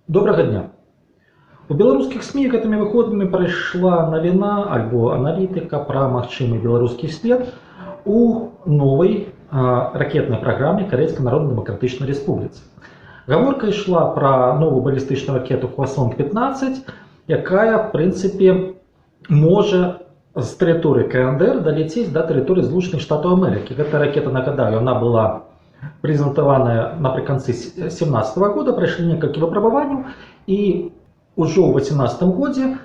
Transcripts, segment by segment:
Добрага дня. У беларускіх СМІ гэтымі выходамі прайшла навіна альбо аналітыка пра магчымы беларускі след у новай ракетнай праграме Карэйскай Народна-Дэмакратычнай Рэспубліцы. Гаворка ішла пра новую балістычную ракету Хвасон-15, якая, в прынцыпе, можа з тэрыторыі КНДР даляцець да тэрыторыі Злучаных Штатаў Амерыкі. Гэта ракета, нагадаю, она была презентаваная напрыканцы 2017 года, прайшлі некалькі выпрабаванняў, і ўжо ў 2018 годзе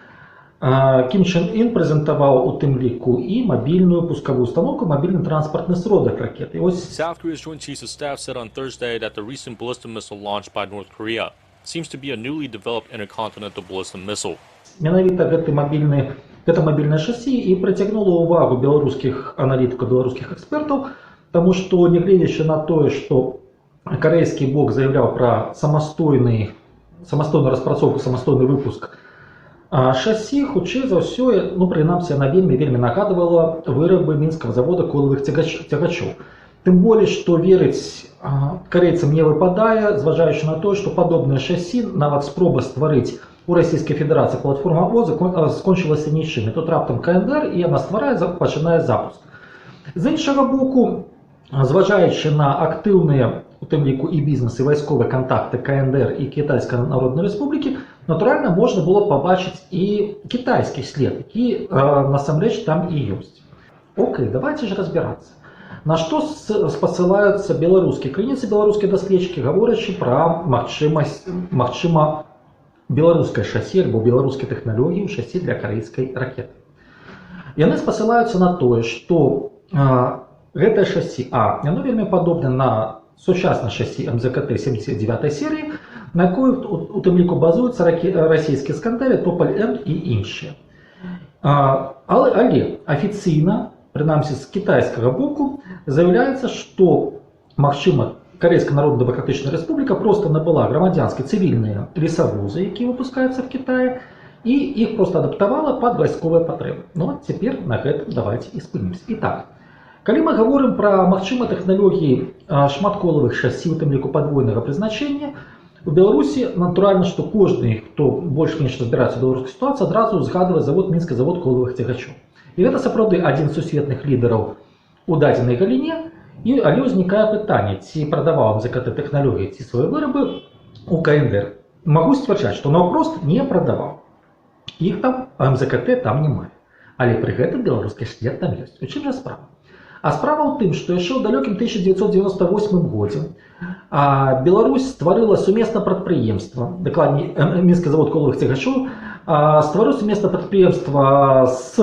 Кім Чен Ін прэзентаваў у тым ліку і мабільную пускавую установку, мабільны транспартны сродак ракеты. South Korea's Joint Chiefs of Staff said on Thursday that the recent ballistic missile launched by North Korea seems to be a newly developed intercontinental ballistic missile. Менавіта гэта мабільнае шасі і прыцягнула ўвагу беларускіх аналітыкаў, беларускіх экспертаў, таму што, нягледзячы на тое, што карэйскі бок заяўляў пра самастойную распрацоўку, самастойны выпуск шасі, хутчэй за ўсё, прынамсі, яна вельмі нагадвала вырабы мінскага завода колавых цягачоў. Тым болей, што верыць карэйцам не выпадае, зважаючы на тое, што падобнае шасі, нават спроба стварыць у Расійскай Федэрацыі платформа ООО скончылася нічым. І тут раптам КНДР, і яна пачынае запуск. З іншага боку, зважаючы на актыўныя, у тым ліку і бізнес, і вайсковыя кантакты КНДР і Кітайскай Народнай Рэспублікі, натуральна, можна было пабачыць і кітайскі след, які насамрэч там і ёсць. Окей, давайте ж разбирацца. На што спасылаюцца беларускія крыніцы, беларускія даследчыкі, гаворачы пра магчыма беларускае шасі альбо беларускія тэхналогіі ў шасі для карэйскай ракеты. Яны спасылаюцца на тое, што гэтае шасі, яно вельмі падобна на сучаснае шасі МЗКТ 79 серыі, на якой у тым ліку базуюцца расійскія «Іскандэры», «Тополь-М» і іншыя. Але афіцыйна, прынамсі з кітайскага боку, заяўляецца, што, магчыма, Карэйская Народна-Дэмакратычная Рэспубліка проста набыла грамадзянскія цывільныя лесавозы, якія выпускаюцца в Кітаі, і іх проста адаптавала пад вайсковыя патрэбы. Цяпер на гэтым давайте і спынімся. І так, калі мы гаворым пра магчымыя тэхналогіі шматколавых шасі, у тым ліку падвойнага прызначэння, у Беларусі, натуральна, што кожны, хто больш-менш разбіраецца ў беларускай сітуацыі, адразу згадвае мінскі завод колавых цягачоў. І гэта сапраўды адзін з сусветных лідараў у дадзенай галіне, але ўзнікае пытанне, ці прадаваў МЗКТ тэхналогіі ці свае вырабы у КНДР. Магу сцвярджаць, што наўпрост не прадаваў. Іх там, МЗКТ там няма. Але пры гэтым беларускі след там ёсць. У чым жа справа? А справа ў тым, што яшчэ ў далёкім 1998 годзе Беларусь стварыла сумесна прадпрыемства, дакладней, мінскі завод колавых цягачоў, стварыў сумесна прадпрыемства з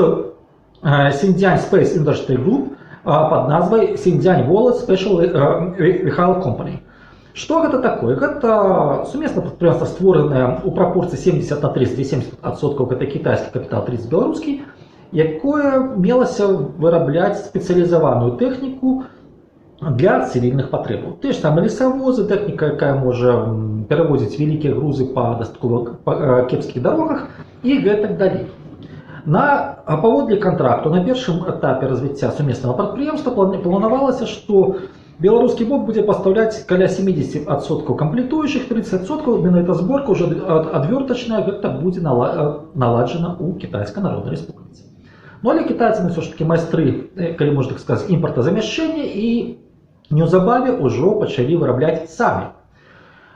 Xinjiang Space Industry Group пад назвай Xinjiang Wallet Special Vehicle Company. Што гэта такое? Гэта сумеснае прадпрыемства, створанае ў прапорцыі 70 на 30, 70% гэта кітайскі капітал, 30 беларускі, якое мелася вырабляць спецыялізаваную тэхніку для цывільных патрэбаў. Тыя ж самыя лесавозы, тэхніка, якая можа перавозіць вялікія грузы па дастаткова кепскіх дарогах і гэтак далей. Паводле кантракту на першым этапе развіцця сумеснага прадпрыемства планавалася, што беларускі бок будзе пастаўляць каля 70% камплектуючых, 30% менавіта зборка ўжо адвёртачная, гэта будзе наладжана ў Кітайскай Народнай Рэспубліцы. Але кітайцы ўсё ж такі майстры, калі можна так сказаць, імпартазамяшчэння, і неўзабаве ўжо пачалі вырабляць самі.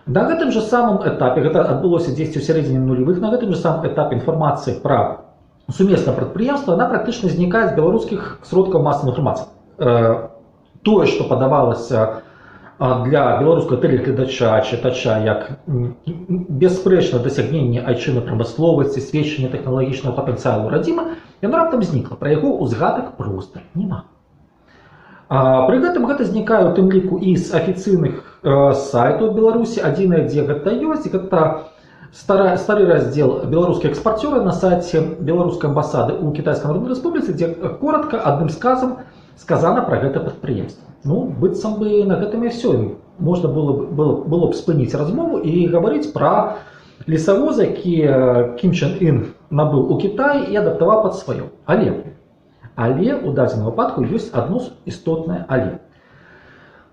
На гэтым жа самым этапе, гэта адбылося дзесьці ў сярэдзіне нулевых, на гэтым жа самым этапе інфармацыі пра сумеснае прадпрыемства, яна практычна знікае з беларускіх сродкаў масавай інфармацыі. Тое, што падавалася для беларускага тэлегледача, чытача, як бясспрэчна дасягненне айчыннай прамысловасці, сведчанне тэхналагічнага патэнцыялу радзімы, яно раптам знікла. Пра яго ўзгадак проста няма. Пры гэтым гэта знікае ў тым ліку і з афіцыйных сайтаў Беларусі. Адзінае, дзе гэта ёсць, гэта стары раздзел «Беларускія экспарцёры» на сайце беларускай амбасады ў Кітайскай Народнай Рэспубліцы, дзе коратка, адным сказам, сказана пра гэта прадпрыемства. Быццам бы на гэтым і ўсё. Можна было б спыніць размову і гаварыць пра лесавозы, якія Кім Чен Ін набыў у Кітаі і адаптаваў пад сваё. Але ў дадзеным выпадку ёсць адно істотнае але.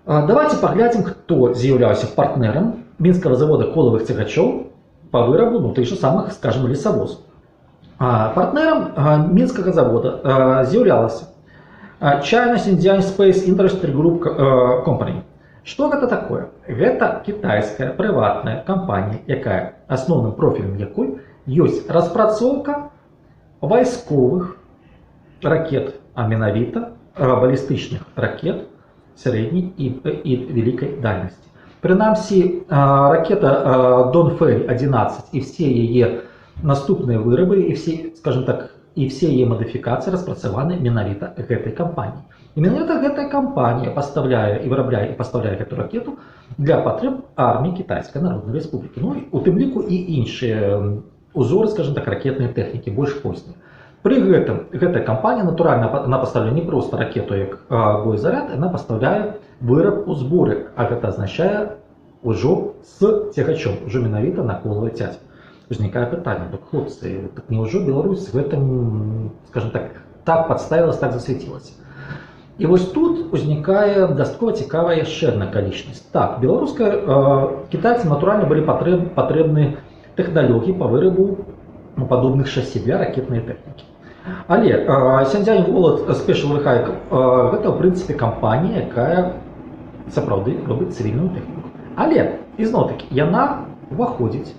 Давайте паглядзім, хто з'яўляўся партнерам мінскага завода колавых цягачоў по вырабу тых же самых, скажем, лесавозаў. Партнерам мінскага завода з'яўлялася China Xinjiang Space Industry Group Company. Што гэта такое? Гэта кітайская прыватная кампанія, якая асноўным профілем якой ёсць распрацоўка вайсковых ракет, а менавіта балістычных ракет сярэдняй і вялікай дальнасці. Прынамсі, ракета Донфэль-11 і все яе наступныя вырабы і все, скажем так, і все яе мадыфікацыі распрацаваны менавіта гэтай кампаніяй. І менавіта гэтая кампанія пастаўляе і вырабляе і пастаўляе гэту ракету для патрэб арміі Кітайскай Народнай Рэспублікі. Ну, у тым ліку і іншыя узоры, скажем так, ракетнай тэхнікі, больш позняй. Пры гэтым гэтая кампанія, натуральна, она пастаўляе не проста ракету як боезаряд, яна пастаўляе выраб у зборы, а гэта азначае ўжо з цягачом, ужо менавіта наколавая цяць. Узнікае пытанне, хлопцы, так няўжо Беларусь гэтым, скажем так падставілася, так засвяцілася. І вось тут узнікае дастаткова цікавая яшчэ адна акалічнасць. Так, кітайцам натуральна былі патрэбны тэхналогіі па вырабу падобных шасі для ракетнай тэхнікі. Але Xinjiang World Special Vehicle гэта, ў прынцыпе, кампанія, якая сапраўды робіць цывільную тэхніку. Але, ізноў-такі, яна уваходзіць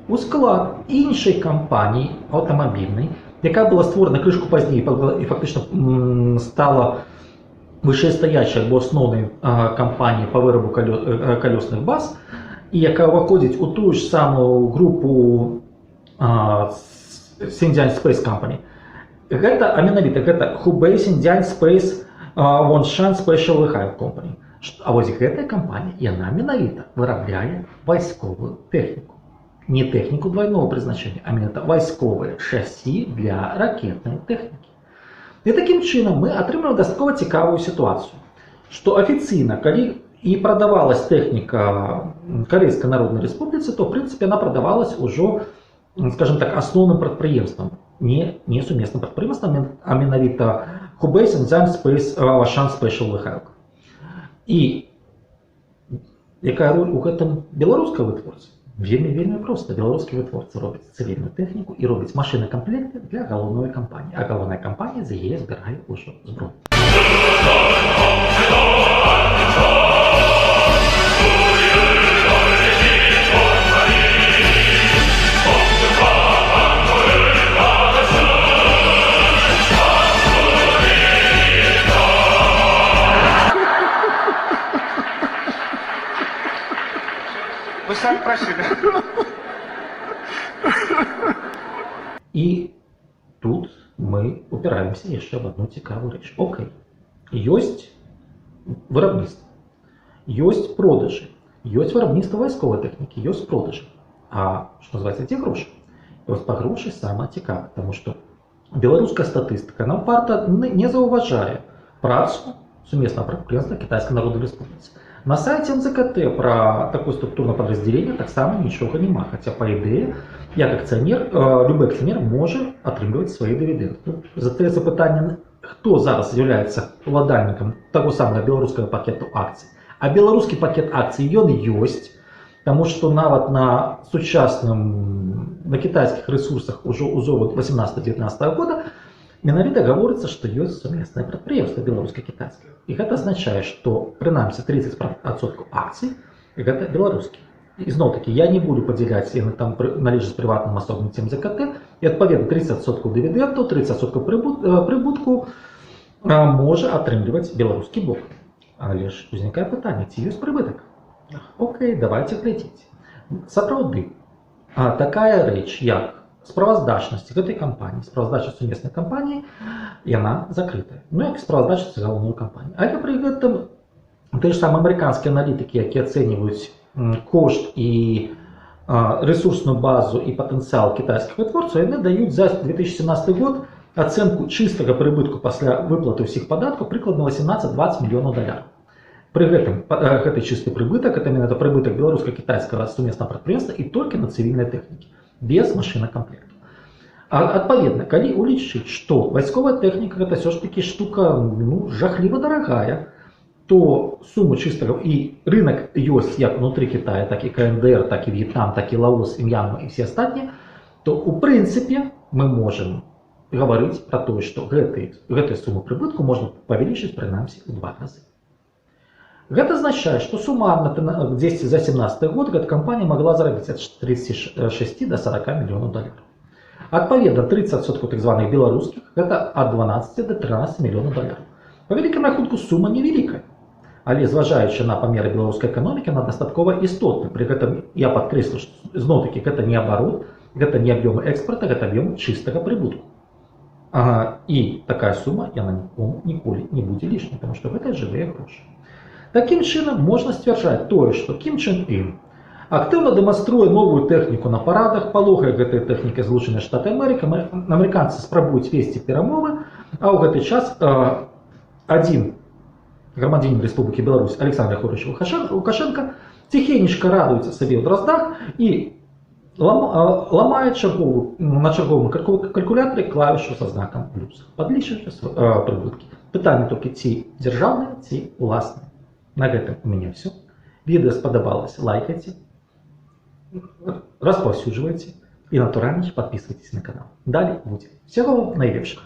у склад іншай кампаніі аўтамабільнай, якая была створана крышку пазней і фактычна стала вышэйстаячай або асноўнай кампаніяй па вырабу калёсных баз, і якая ўваходзіць у тую ж самую групу Xinjiang Space Company. Гэта, а менавіта, гэта Hubei Xinjiang Space Wongshan Special Vehicle Company. А вось гэтая кампанія, яна менавіта вырабляе вайсковую тэхніку. Не тэхніку двойного прызначэння, а менавіта вайсковыя шасі для ракетнай тэхнікі. І такім чынам мы атрымліваем дастаткова цікавую сітуацыю, што афіцыйна, калі і прадавалась тэхніка Карэйскай Народнай Рэспубліцы, то, в прынцыпе, яна прадавалась ужо, скажем так, асноўным прадпрыемствам, не сумесным прадпрыемствам, а менавіта Hubei Xinjiang Space Wongshan Special Vehicle. І якая роль у гэтым беларускага вытворцы? Вельмі проста. Беларускі вытворца робіць цывільную тэхніку і робіць машыны камплекты для галоўнай кампаніі, а галоўная кампанія за яе збірае ўжо зброю. Вы сами просили. І тут мы упираемся яшчэ в одну цікавую рэч. Окей, ёсць вырабніцтва, ёсць продажы, ёсць вырабніцтва вайсковай тэхнікі, ёсць продажы. А што называецца, дзе грошы? І вось па грошы самае цікавае, таму што беларуская статыстыка нам парта не заўважае працу сумеснага прадпрыемства Кітайскай Народнай Рэспубліцы. На сайце МЗКТ про такое структурное подразделение так само ничего нема, хотя по идее, як акционер, любой акционер может отрымліваць свои дивиденды. Застаецца пытанне, хто зараз з'яўляецца уладальнікам таго самага беларускага пакету акцый. А беларускі пакет акцый ён ёсць, тому что нават на сучасным, на китайских ресурсах уже узору 18-19 года менавіта гаворыцца, што ёсць сумеснае прадпрыемства беларуска-кітайскае. І гэта азначае, што прынамсі 30% акцый гэта беларускія. І зноў-такі я не буду падзяляць, яны там належаць прыватным асобам ці МЗКТ, і адпаведна 30% дывідэнтаў, 30% прыбутку можа атрымліваць беларускі бок. Але ж узнікае пытанне, ці ёсць прыбытак? Окей, давайте глядзець. Сапраўды, такая рэч, як справаздачнасць гэтай кампаніі, справаздача сумеснай кампаніі, яна закрытая. Ну, як справаздача галоўную кампанію. Але пры гэтым тыя ж самыя амерыканскія аналітыкі, якія ацэньваюць кошт і ресурсную базу і патэнцыял кітайскіх вытворцаў, яны даюць за 2017 год ацэнку чыстага прыбытку пасля выплаты ўсіх падаткаў прыкладна 18-20 мільёнаў даляраў. Пры гэтым гэты чысты прыбытак, гэта менавіта прыбытак беларуска-кітайскага сумеснага прадпрыемства і толькі на цывільнай тэхнікі, без машинакомплекту. Адпаведна, калі улічыць, што вайсковая тэхніка гэта ўсё ж такі штука жахліва дарагая, то сумму чистого и рынок есть як внутри Китая, так и КНДР, так и Вьетнам, так и Лаос, и Мьянма и все остальные, то у принципе мы можем говорить про то, что эту сумму прибытку можно увеличить принаймні у 2 рази. Это означает, что суммарно за 2017 год эта компания могла заработать от 36 до 40 миллионов долларов. Отповедно 30% так званых белорусских, это от 12 до 13 миллионов долларов. По великому рахунку сума невелика, але зважаючи на померы белорусской экономики, она достатково істотна. При этом я подкреслю, что знову-таки это не оборот, это не объемы экспорта, это объем чистого прибутку. И такая сумма, яна ніколі не будет лишней, потому что это живые гроши. Таким чином можна сцвярджаць тое, што Кім Чен Ын актыўна дэманструе новую тэхніку на парадах, палохае гэтай тэхнікай Злучаныя Штаты Амерыкі, амерыканцы спрабуюць весці перамовы, а ў гэты час адзін грамадзянін Рэспублікі Беларусь Александр Григорьевич Лукашенко ціхенечка радуецца сабе ў драздах і ламае на чарговым калькуляторе клавішу са знакам плюс, падлічваючы прыбыткі. Пытанне толькі ці дзяржаўныя, ці уласныя. На этом у меня все. Видео сподобалось, лайкайте, распаўсюджвайце и, натурально, подписывайтесь на канал. Далее будет. Всего вам наилепшего.